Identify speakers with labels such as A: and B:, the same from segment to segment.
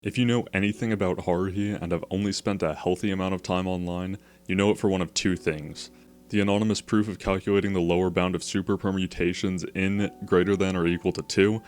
A: If you know anything about Haruhi and have only spent a healthy amount of time online, you know it for one of two things. The anonymous proof of calculating the lower bound of super permutations in greater than or equal to 2,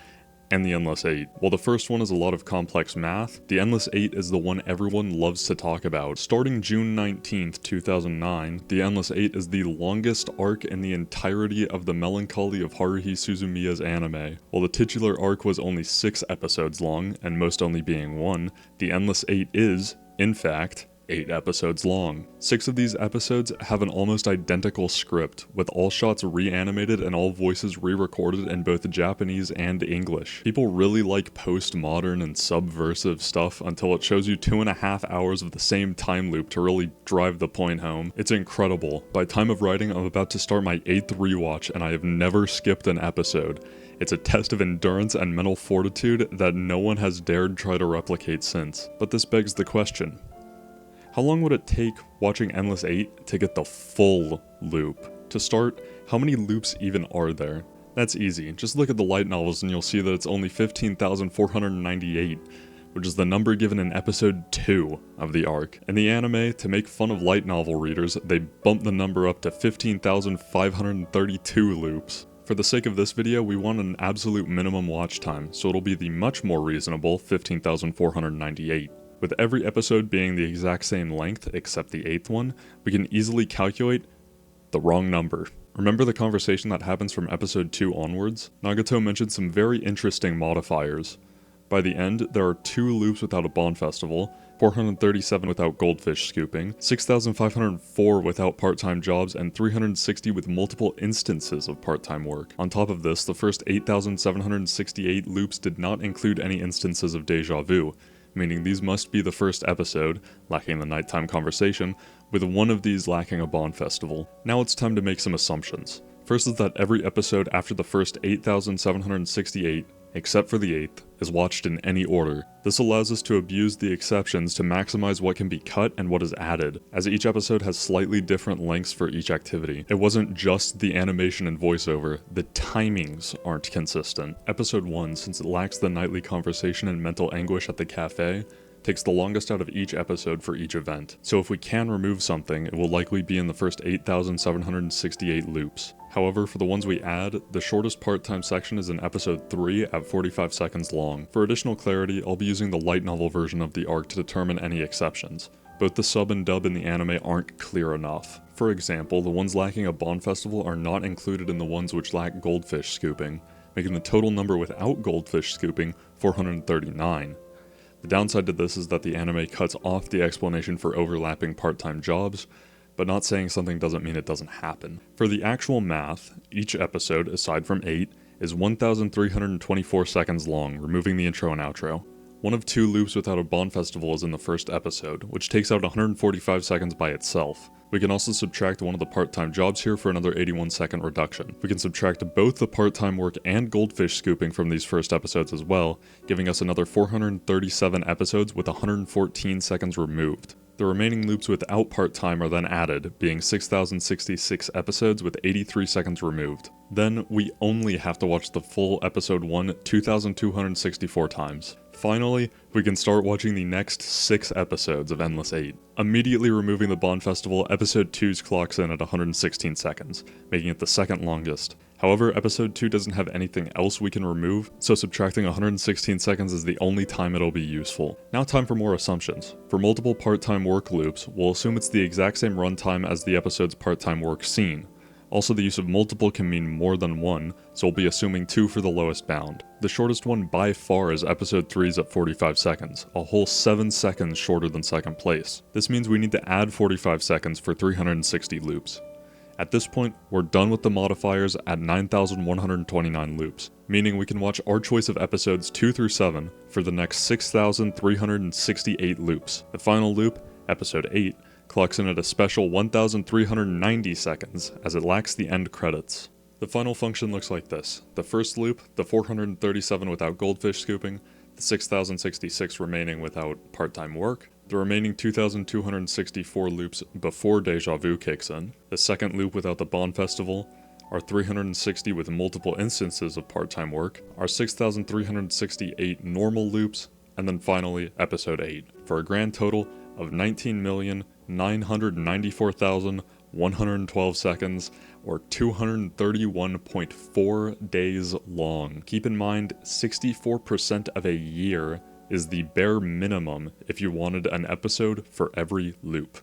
A: and the endless 8. While the first one is a lot of complex math, the endless 8 is the one everyone loves to talk about. Starting June 19th, 2009, the endless 8 is the longest arc in the entirety of the Melancholy of Haruhi Suzumiya's anime. While the titular arc was only 6 episodes long, and most only being 1, the endless 8 is, in fact, 8 episodes long. 6 of these episodes have an almost identical script, with all shots reanimated and all voices re-recorded in both Japanese and English. People really like postmodern and subversive stuff until it shows you 2.5 hours of the same time loop to really drive the point home. It's incredible. By time of writing, I'm about to start my 8th rewatch and I have never skipped an episode. It's a test of endurance and mental fortitude that no one has dared try to replicate since. But this begs the question. How long would it take watching Endless 8 to get the full loop? To start, how many loops even are there? That's easy, just look at the light novels and you'll see that it's only 15,498, which is the number given in episode 2 of the arc. In the anime, to make fun of light novel readers, they bumped the number up to 15,532 loops. For the sake of this video, we want an absolute minimum watch time, so it'll be the much more reasonable 15,498. With every episode being the exact same length, except the 8th one, we can easily calculate the wrong number. Remember the conversation that happens from episode 2 onwards? Nagato mentioned some very interesting modifiers. By the end, there are 2 loops without a Bond Festival, 437 without goldfish scooping, 6,504 without part-time jobs, and 360 with multiple instances of part-time work. On top of this, the first 8,768 loops did not include any instances of déjà vu, meaning these must be the first episode, lacking the nighttime conversation, with one of these lacking a Bond Festival. Now it's time to make some assumptions. First is that every episode after the first 8,768, except for the 8th, is watched in any order. This allows us to abuse the exceptions to maximize what can be cut and what is added, as each episode has slightly different lengths for each activity. It wasn't just the animation and voiceover, the timings aren't consistent. Episode 1, since it lacks the nightly conversation and mental anguish at the cafe, takes the longest out of each episode for each event. So if we can remove something, it will likely be in the first 8,768 loops. However, for the ones we add, the shortest part-time section is in episode 3 at 45 seconds long. For additional clarity, I'll be using the light novel version of the arc to determine any exceptions. Both the sub and dub in the anime aren't clear enough. For example, the ones lacking a Bond Festival are not included in the ones which lack goldfish scooping, making the total number without goldfish scooping 439. The downside to this is that the anime cuts off the explanation for overlapping part-time jobs, but not saying something doesn't mean it doesn't happen. For the actual math, each episode, aside from 8, is 1,324 seconds long, removing the intro and outro. One of 2 loops without a Bond Festival is in the first episode, which takes out 145 seconds by itself. We can also subtract one of the part-time jobs here for another 81-second reduction. We can subtract both the part-time work and goldfish scooping from these first episodes as well, giving us another 437 episodes with 114 seconds removed. The remaining loops without part-time are then added, being 6,066 episodes with 83 seconds removed. Then, we only have to watch the full episode 1 2,264 times. Finally, we can start watching the next 6 episodes of Endless 8. Immediately removing the Bond Festival, episode 2's clocks in at 116 seconds, making it the second longest. However, episode 2 doesn't have anything else we can remove, so subtracting 116 seconds is the only time it'll be useful. Now time for more assumptions. For multiple part-time work loops, we'll assume it's the exact same runtime as the episode's part-time work scene. Also, the use of multiple can mean more than 1, so we'll be assuming 2 for the lowest bound. The shortest one by far is episode 3's at 45 seconds, a whole 7 seconds shorter than second place. This means we need to add 45 seconds for 360 loops. At this point, we're done with the modifiers at 9,129 loops, meaning we can watch our choice of episodes 2 through 7 for the next 6,368 loops. The final loop, episode 8, clocks in at a special 1,390 seconds, as it lacks the end credits. The final function looks like this. The first loop, the 437 without goldfish scooping, the 6,066 remaining without part-time work, the remaining 2,264 loops before déjà vu kicks in, the second loop without the Bond Festival, our 360 with multiple instances of part-time work, our 6,368 normal loops, And then finally, episode 8, for a grand total of 19,994,112 seconds, or 231.4 days long. Keep in mind, 64% of a year is the bare minimum if you wanted an episode for every loop.